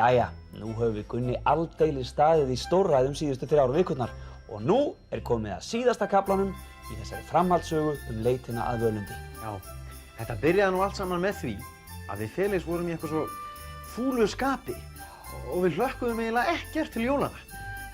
Jæja, nú höfum við Gunni aldeilis staðið í stórræðum síðustu 3 vikurnar og nú komið að síðasta kaflanum í þessari framhaldssögu leitina að Völundi. Já, þetta byrjaði nú allt saman með því að við Felix vorum í eitthvað svo fúlu skapi og við hlökkuðum eiginlega ekkert til jólanna.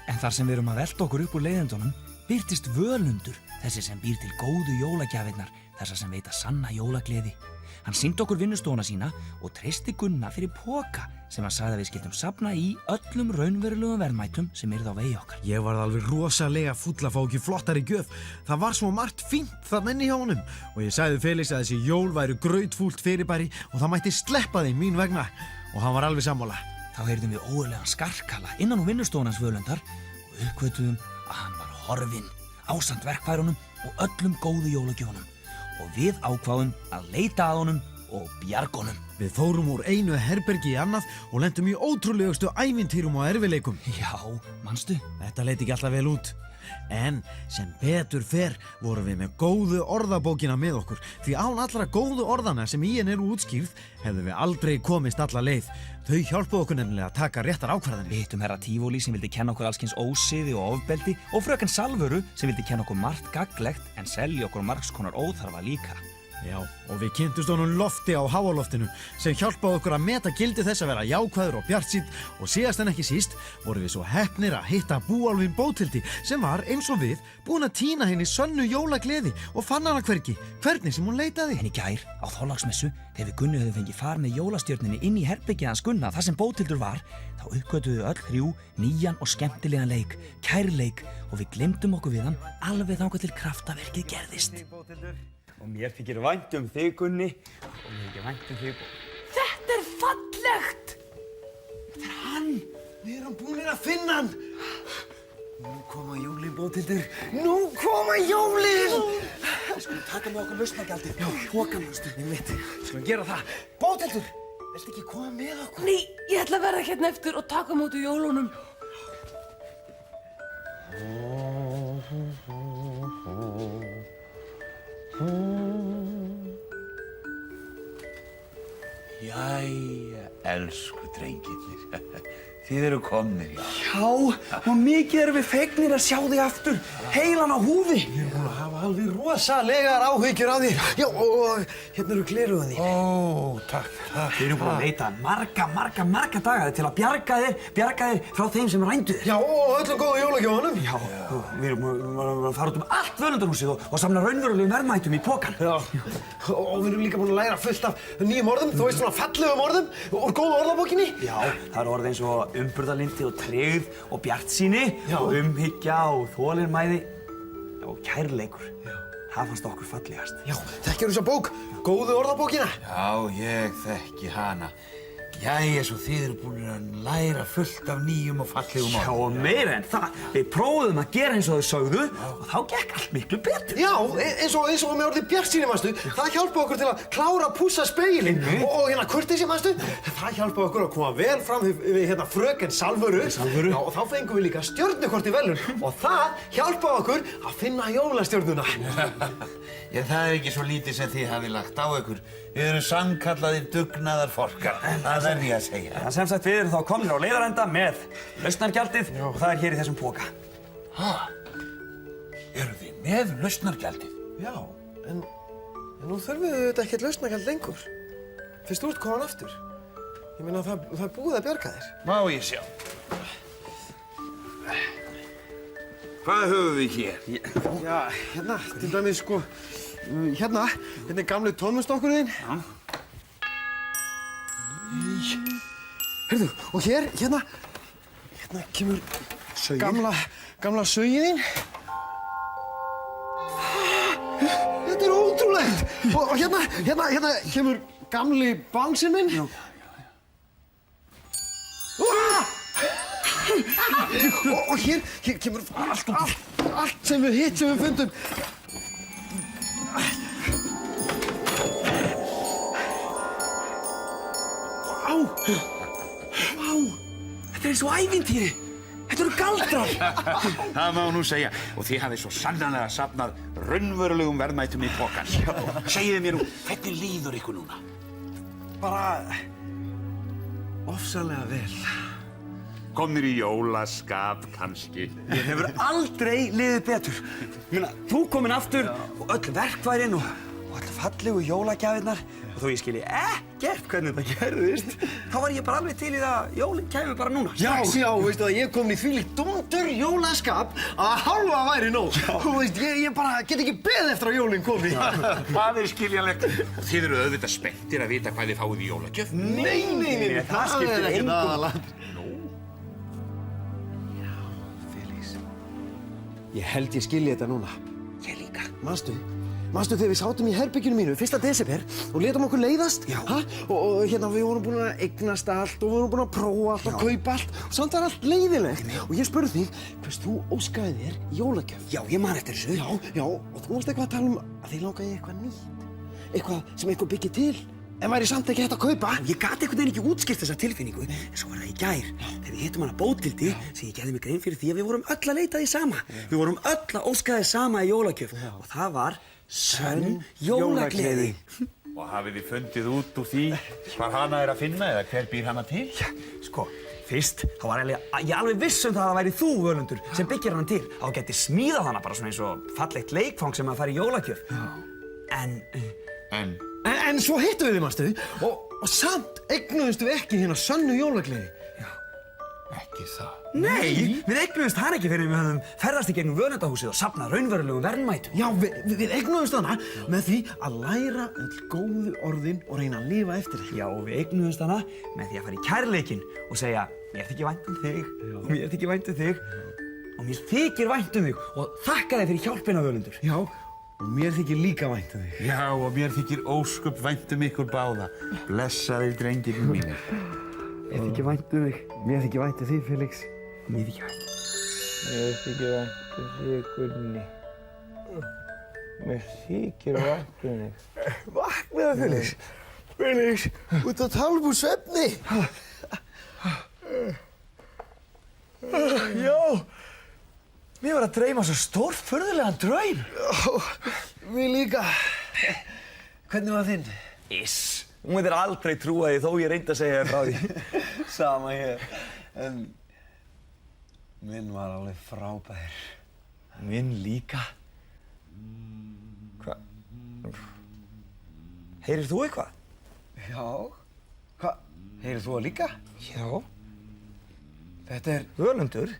En þar sem við erum að velta okkur upp úr leiðendunum birtist Völundur, þessi sem býr til góðu jólagjafirnar, þessa sem veita sanna jólagleði. Hann sýndi okkur vinnustofuna sína og treysti Gunna fyrir poka sem hann sagði að við skildum safna í öllum raunverulegum verðmætum sem yrðu á vegi okkar. Ég varð alveg rosalega fúll að fá ekki flottari gjöf. Það var svo margt fínt þarna inni hjá honum og ég sagði Felix að þessi jól væru grautfúlt fyrirbæri og það mætti sleppa þeim mín vegna og hann var alveg sammála. Þá heyrðum við ógurlegan skarkala innan úr vinnustofan hans Völundar og uppgötvuðum að hann var horfinn ásamt verkfærunum og öllum góðu jólagjöfunum. Og við ákváðum að leita að honum og bjarga honum. Við fórum úr einu herbergi í annað og lentum í ótrúlegustu ævintýrum og erfiðleikum. Já, manstu? Þetta leit ekki alltaf vel út. En sem betur fer vorum við með góðu orðabókina með okkur því án allra góðu orðana sem í henni eru útskýrð hefðum við aldrei komist alla leið. Þau hjálpuðu okkur nefnilega að taka réttar ákvarðanir. Við hittum herra Tívolí sem vildi kenna okkur alls kyns ósiði og ofbeldi og fröken Salvöru sem vildi kenna okkur margt gagnlegt en selja okkur margs konar óþarfa líka. Já, og við kynntumst honum Lofti á háaloftinu sem hjálpaði okkur að meta gildi þess að vera jákvæður og bjartsýnn og síðast en ekki síst vorum við svo heppnir að hitta búálfinn Bóthildi sem var eins og við búin að týna henni sönnu jólagleði og fann hana hvernig sem hún leitaði. En í gær á Þorláksmessu þegar við Gunni höfðum fengið far með jólastjörnunni inn í herbergið hans Gunna þar sem Bóthildur var þá uppgötvuðu öll 3 nýjan og skemmtilegan leik, kærleik og við gleymdum okkur við hann alveg þangað til kraftaverkið gerðist. Og mér þykir vænt þig, Gunni, og mér þykir vænt þig. Þetta fallegt! Þetta hann! Við erum búinir að finna hann! Nú koma jólin, Bóthildur! Nú koma jólin! Við skulum taka með okkur lausnargjaldið. Já, pokamlausnir. Ég veit, við skulum gera það. Bóthildur, viltu ekki koma með okkur? Nei, ég ætla að vera hérna eftir og taka á móti jólunum. Jæja, elsku drengirnir. Þið eru komnir, já. Já, og mikið erum við fegnir að sjá þig aftur, heilan á húfi. Ég er búin að hafa alveg rosalegar áhyggjur af þér. Já, og hérna eru gleraugun þín. Ó, takk. Við erum búin að leita marga daga til að bjarga þér frá þeim sem rændu þér. Já, og öllum góða jólagjöfunum. Já, við erum að fara út allt völundarhúsið og samla raunverulegum verðmætum í pokan. Já, og við erum líka búin að læra fullt af nýjum orðum, þú veist svona fallegum orðum úr góðu orðabókinni. Já, það eru orð eins og umburðarlyndi og tryggð og bjartsýni og umhyggja og þolinmæði og kærleikur. Já. Það fannst okkur fallegast. Já, þekkirðu þessa bók, góðu orðabókina? Já, ég þekki hana. Jæja, svo þið eru búin að læra fullt af nýjum og fallegum orðum. Já, og meira en það. Við prófuðum að gera eins og þau sögðu og þá gekk allt miklu betur. Já, eins og með orðið bjartsýni, manstu. Það hjálpaði okkur til að klára að pússa spegilinn. Og hérna kurteisi, manstu. Það hjálpaði okkur að koma vel fram við hérna fröken Salvöru. Já, og þá fengum við líka stjörnukort í verðlaun. Og það hjálpaði okkur að finna jólastjörnuna. Já, það er ekki svo lítið sem þið hafið lagt á ykkur. Við erum sannkallaðir dugnaðarforkar. Það er ég að segja. En sem sagt, við erum þá komnir á leiðarenda með lausnargjaldið og það er hér í þessum poka. Ha? Eru þið með lausnargjaldið? Já, en nú þurfum við auðvitað ekkert lausnargjald lengur. Fyrst þú ert komin aftur. Ég meina, það er búið að bjarga þér. Má ég sjá. Hvað höfum við hér? Já, hérna, til dæmis sko, hérna er gamli tónlistokkurinn. Já. Heyrðu, og hérna kemur gamla sögin þín. Þetta er ótrúlegt. Og hérna kemur gamli bánsinn minn. Já. Og hér kemur allt sem við fundum. Vá, þetta er eins og ævintýri. Þetta eru galdrar. Það má nú segja. Og þið hafið svo sannarlega safnað raunverulegum verðmætum í pokan. Segiði mér nú, hvernig líður ykkur núna? Bara ofsalega vel. Komnir í jólaskap, kannski. Mér hefur aldrei liðið betur. Þú kominn aftur og öll verkfærin og öll fallegu jólagjafirnar og þó ég skilji ekkert hvernig þetta gerðist, þá var ég bara alveg til í það að jólinn kæmi bara núna. Já, veistu það, ég er komin í þvílíkt dúndur jólaskap að hálfa væri nóg. Þú veist, ég bara get ekki beðið eftir að jólinn komi. Það skiljanlegt. Og þið eru auðvitað spenntir að vita hvað þið fáið í jólagjöf. Nei, það skiptir engu. aðalega. Já, Felix. Ég held ég skilji þetta núna. Ég líka. Manstu þegar við sátum í herberginu mínu 1. desember og létum okkur leiðast? Já. Og hérna við vorum búin að eignast allt og við vorum búin að prófa allt og kaupa allt og samt var allt leiðilegt. Og ég spurði þig hvers þú óskaði þér í jólagjöf. Já, ég man eftir þessu. Já, og þú varst eitthvað að tala að þig langaði í eitthvað nýtt. Eitthvað sem eitthvað byggir til. En væri samt ekki hægt að kaupa. Ég gat einhvern veginn ekki útskýrt þessa tilfinningu, en svo var það í gær. Þegar við hittum hana Bóthildi, sem ég gerði mig grein fyrir því að við vorum öll að leita því sama. Við vorum öll að óska því sama í jólagjöf. Og það var sönn jólagleði. Og hafið þið fundið út úr því hvar hana er að finna eða hver býr hana til? Já, sko, fyrst, þá var ég alveg viss það að það væri þú, Völundur, sem byggir hana til. Þá geti smíðað hana bara svona eins og fallegt leikfang sem að fara í jólagjöf. En svo hittum við þig, manstu, og samt eignuðumst við ekki hérna sönnu jólagleði. Ekki það. Nei, við eignuðumst hana ekki fyrir við höfum ferðast í gegnum völundahúsið og safnað raunverulegum verðmætum. Já, við eignuðumst hana með því að læra öll góðu orðin og reyna að lifa eftir þeim. Já, og við eignuðumst hana með því að fara í kærleikinn og segja mér þykir vænt um þig og mér þykir vænt um þig og mér þykir vænt um þig og þakka þér fyrir hjálpina, Völundur. Já, og mér þykir líka vænt um þig. Já, og mér þykir ósköp vænt um ykkur báða. Blessaðir drengirnir mínir. Mér þykir vænt um þig. Mér þykir vænt um þig, Felix. Mér þykir vænt. Mér þykir vænt um þig, Gunni. Mér þykir vænt um þig. Vaknaðu, Felix. Felix, út að tala úr svefni. Já, mér var að dreyma svo stórfurðulegan draum. Við líka. Hvernig var þinn? Hún myndir aldrei trúa því þó ég reyndi að segja þér frá því. Sama hér. En minn var alveg frábær. Minn líka. Hvað? Heyrir þú eitthvað? Já. Hvað? Heyrir þú það líka? Já. Þetta er Völundur.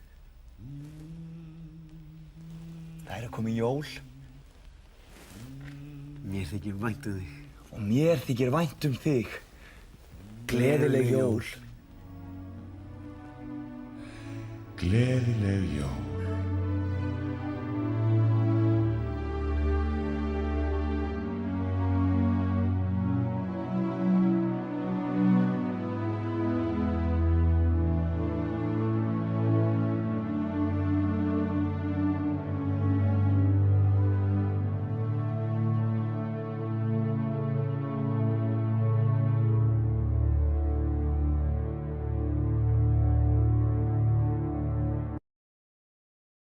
Það er að koma jól. Mér þykir vænt um þig. Og mér þykir vænt um þig. Gleðileg jól. Gleðileg jól.